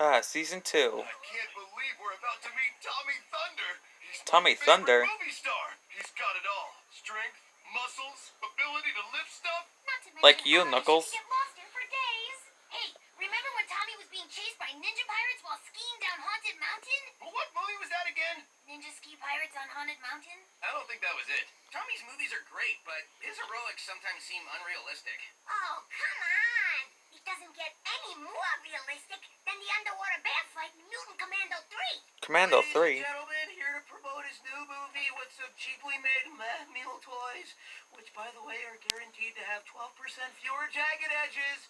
Season 2. I can't believe we're about to meet Tommy Thunder. He's Tommy my favorite Thunder? movie star. He's got it all. Strength, muscles, ability to lift stuff. Not to mention Like you, eyes Knuckles. you can get lost in for days. Hey, remember when Tommy was being chased by ninja pirates while skiing down Haunted Mountain? What movie was that again? Ninja ski pirates on Haunted Mountain? I don't think that was it. Tommy's movies are great, but his heroics sometimes seem unrealistic. Oh, come on! It doesn't get any more realistic than the underwater bear fight in Mutant Commando 3. Commando Ladies 3. and gentlemen, here to promote his new movie with some cheaply made meal toys, which, by the way, are guaranteed to have 12% fewer jagged edges.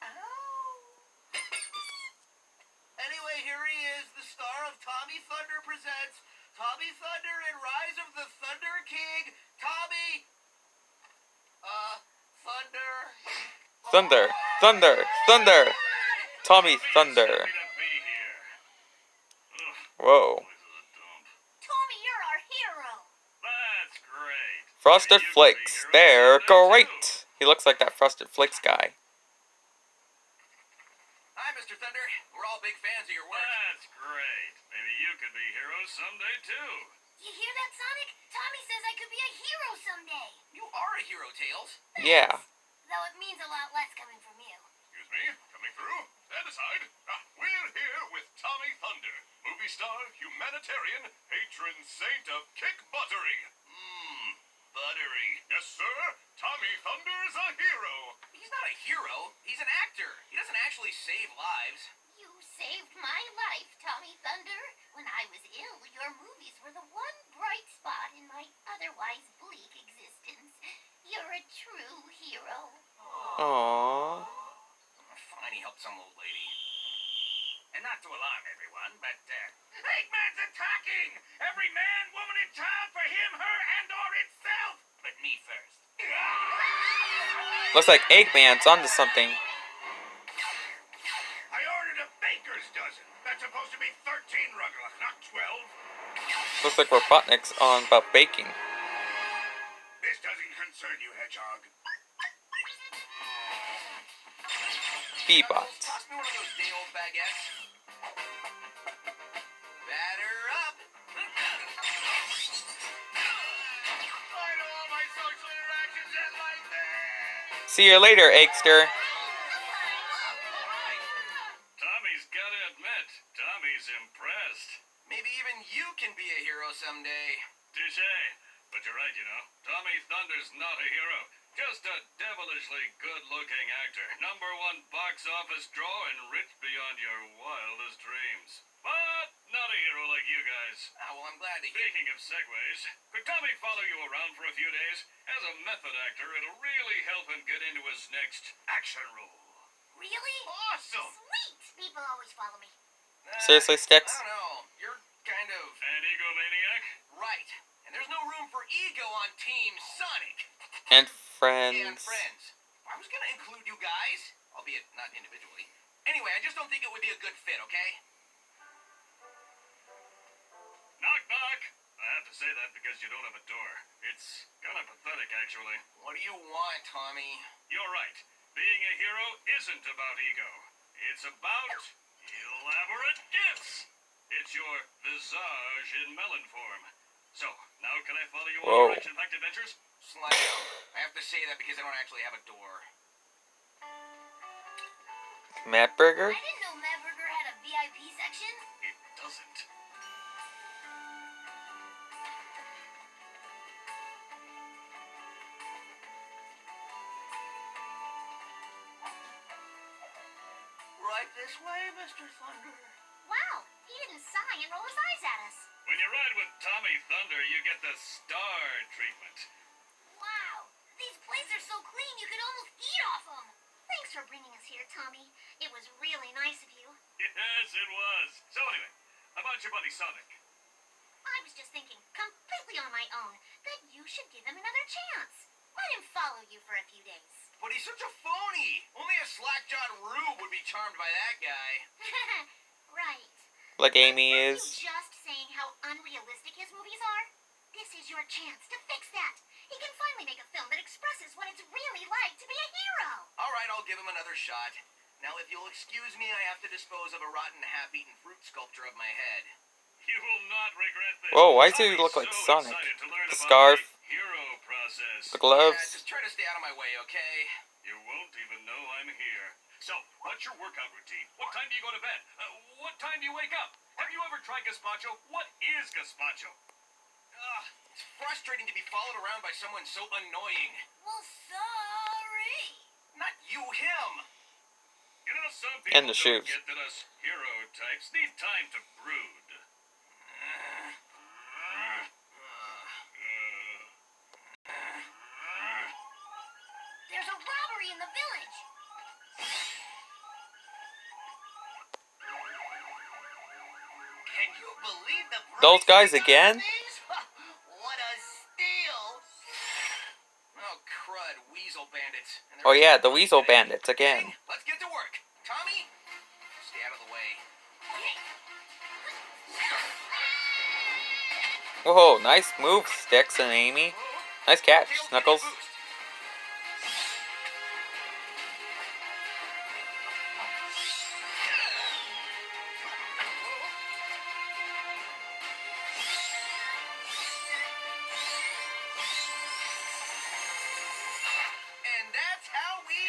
Ow. Anyway, here he is, the star of Tommy Thunder Presents Tommy Thunder and Rise of the Thunder King, Tommy... Thunder. Thunder. Thunder. Tommy Thunder. Whoa. Tommy, you're our hero! That's great. Frosted Flakes. They're great. He looks like that Frosted Flakes guy. Hi, Mr. Thunder. We're all big fans of your work. That's great. Maybe you could be heroes someday, too. You hear that, Sonic? Tommy says I could be a hero someday. You are a hero, Tails. Yeah. Though it means a lot less coming from you. Excuse me, coming through. Stand aside. We're here with Tommy Thunder, movie star, humanitarian, patron saint of kick buttery. Buttery. Yes, sir. Tommy Thunder's a hero. He's not a hero. He's an actor. He doesn't actually save lives. You saved my life, Tommy Thunder. When I was ill, your movies were the one bright spot in my otherwise bleak existence. You're a true hero. Aww. Fine, he helped some old lady. And not to alarm everyone, but, Eggman's attacking! Every man, woman, and child for him, her, and or itself! But me first. Looks like Eggman's onto something. I ordered a baker's dozen. That's supposed to be 13 Rugrats, not 12. Looks like Robotnik's on about baking. This doesn't concern you, Hedgehog. Bebot. Toss me one of those day-old baguettes. Batter up. Why do all my social interactions end like this? See you later, Eggster. Tommy's gotta admit, Tommy's impressed. Maybe even you can be a hero someday. Touché. But you're right, you know. Tommy Thunder's not a hero. Just a devilishly good-looking actor. #1 box office draw and rich beyond your wildest dreams. But not a hero like you guys. Well, I'm glad to hear. Speaking of segues, could Tommy follow you around for a few days? As a method actor, it'll really help him get into his next action role. Really? Awesome! Sweet! People always follow me. Seriously, Sticks? I don't know. You're kind of... An egomaniac? right. And there's no room for ego on Team Sonic. And And friends. friends. I was going to include you guys, albeit not individually. Anyway, I just don't think it would be a good fit, okay? Knock, knock! I have to say that because you don't have a door. It's kind of pathetic, actually. What do you want, Tommy? You're right. Being a hero isn't about ego. It's about elaborate gifts. It's your visage in melon form. So, now can I follow you on your action-packed adventures? Slide down. I have to say that because I don't actually have a door. Matt Burger? I didn't know Mad Burger had a VIP section. It doesn't. Right this way, Mr. Thunder. Wow, he didn't sigh and roll his eyes at us. When you ride with Tommy Thunder, you get the star treatment. Wow, these plates are so clean you could almost eat off them. Thanks for bringing us here, Tommy. It was really nice of you. Yes, it was. So anyway, about your buddy Sonic. I was just thinking, completely on my own, that you should give him another chance. Let him follow you for a few days. But he's such a phony. Only a slack-jawed Rube would be charmed by that guy. Right. Like Amy Weren't is. you just saying how unrealistic his movies are? This is your chance to fix that. He can finally make a film that expresses what it's really like to be a hero. All right, I'll give him another shot. Now, if you'll excuse me, I have to dispose of a rotten, half-eaten fruit sculpture of my head. You will not regret this. Whoa, why does he Tommy's look like so Sonic? excited to learn The about scarf, my hero process. the Yeah, gloves. just try to stay out of my way, okay? You won't even know I'm here. So, what's your workout routine? What time do you go to bed? What time do you wake up? Have you ever tried gazpacho? What is gazpacho? It's frustrating to be followed around by someone so annoying. Well, sorry. Not you, him. You know, some And people the don't shoes. get that us hero types need time to brood. There's a robbery in the village. Can you believe the price Those guys we got again? on these? What a steal! Oh, crud, weasel bandits. And Oh they're yeah, the really Weasel today. Bandits again. Gang, let's get to work. Tommy, stay out of the way. Whoa, nice move, Sticks and Amy. Nice catch, Tails, Knuckles. give me a boost. And that's how we...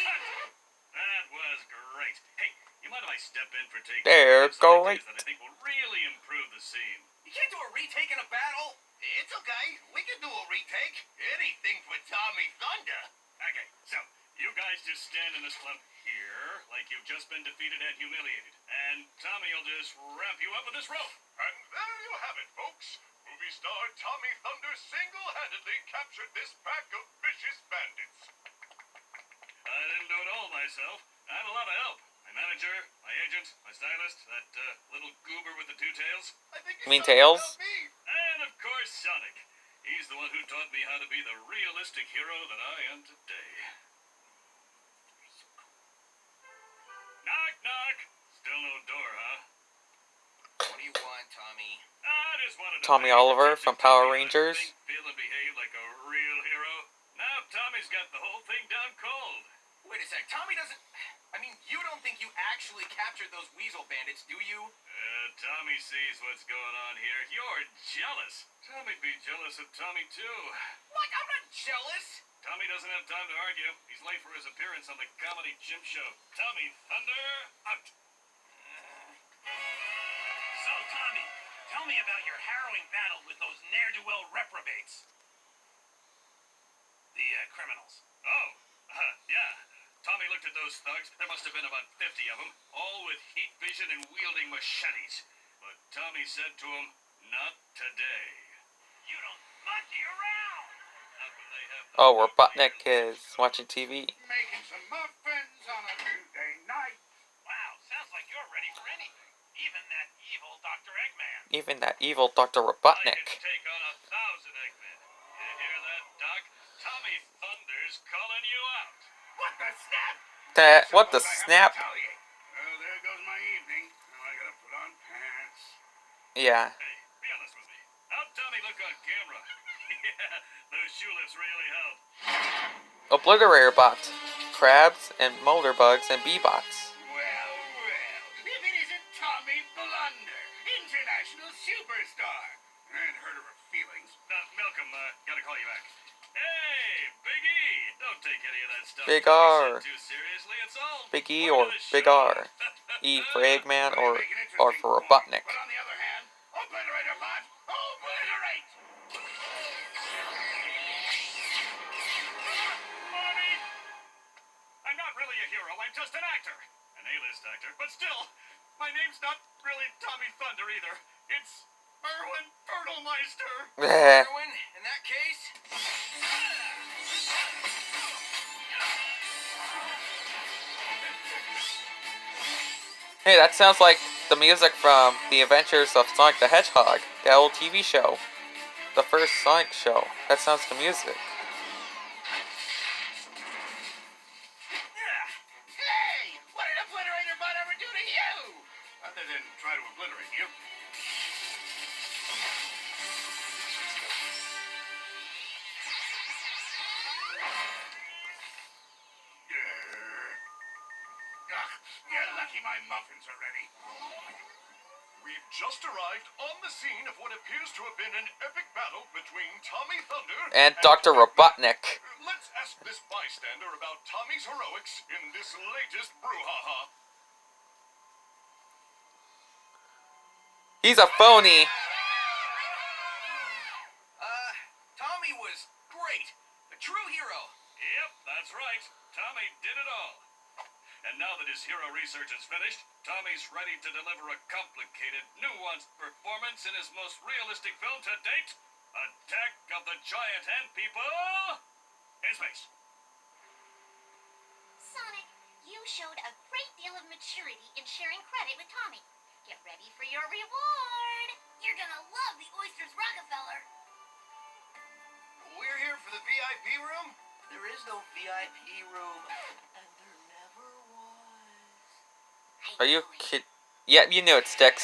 That was great. Hey, you mind if I step in for take? There, Some go ideas right. that I think will really improve the scene. You can't do a retake in a battle. It's okay. We can do a retake. Anything for Tommy Thunder. Okay, so you guys just stand in this clump here, like you've just been defeated and humiliated, and Tommy will just wrap you up with this rope. And there you have it, folks. Movie star Tommy Thunder single-handedly captured this pack of vicious bandits. I didn't do it all myself. I had a lot of help. My manager, my agent, my stylist, that little goober with the two tails, I think You mean talking Tails? about me. and of course Sonic. He's the one who taught me how to be the realistic hero that I am today. Knock, knock. Still no door, huh? What do you want, Tommy? I just wanted to Tommy thank you Oliver for from teaching Power me how to Rangers. think, feel, and behave like a real hero. Now Tommy's got the whole thing down cold. Wait a sec. Tommy doesn't... I mean, you don't think you actually captured those weasel bandits, do you? Tommy sees what's going on here. You're jealous. Tommy'd be jealous of Tommy, too. What? I'm not jealous. Tommy doesn't have time to argue. He's late for his appearance on the Comedy Chimp Show. Tommy Thunder, out. So, Tommy, tell me about your harrowing battle with those ne'er-do-well reprobates. The criminals. Oh, yeah. Tommy looked at those thugs. There must have been about 50 of them, all with heat vision and wielding machetes. But Tommy said to him, not today. You don't monkey around. Not when they have the Oh, Robotnik is watching TV. Making some muffins on a Tuesday night. Wow, sounds like you're ready for anything. Even that evil Dr. Eggman. Even that evil Dr. I Robotnik. can take on 1,000 Eggmen. You hear that, Doc? Tommy Thunder's calling you out. What the snap? What the Suppose I have to snap? tell you. Well, there goes my evening. Now I gotta put on pants. Yeah. Hey, be honest with me. How'd Tommy look on camera? Yeah, those shoe lifts really help. Obliterator Bot. Crabs and Molderbugs and Bebots. Well, if it isn't Tommy Blunder, international superstar. I ain't hurt of her feelings. Malcolm, gotta call you back. Hey, Big E! Don't take any of that stuff Big Tommy R. said too seriously. It's all Big E part or of the Big show. R? E for Eggman Well, you or make an R interesting for point. Robotnik. But on the other hand, obliterator bot, obliterate! Mommy! I'm not really a hero. I'm just an actor. An A-list actor. But still, my name's not really Tommy Thunder either. It's Erwin Fertilmeister. Erwin, in that case... Hey, that sounds like the music from The Adventures of Sonic the Hedgehog, that old TV show. The first Sonic show. That sounds the music. Hey! What did obliterator bot ever do to you? Other than try to obliterate you. my muffins are ready. We've just arrived on the scene of what appears to have been an epic battle between Tommy Thunder And Dr. Robotnik. Let's ask this bystander about Tommy's heroics in this latest brouhaha. He's a phony. Tommy was great. A true hero. Yep, that's right. Tommy did it all. And now that his hero research is finished, Tommy's ready to deliver a complicated, nuanced performance in his most realistic film to date, Attack of the Giant Ant People in Space. Sonic, you showed a great deal of maturity in sharing credit with Tommy. Get ready for your reward. You're gonna love the oysters, Rockefeller. We're here for the VIP room? There is no VIP room. And there never was. Are you kid? Yeah, you knew it, Sticks.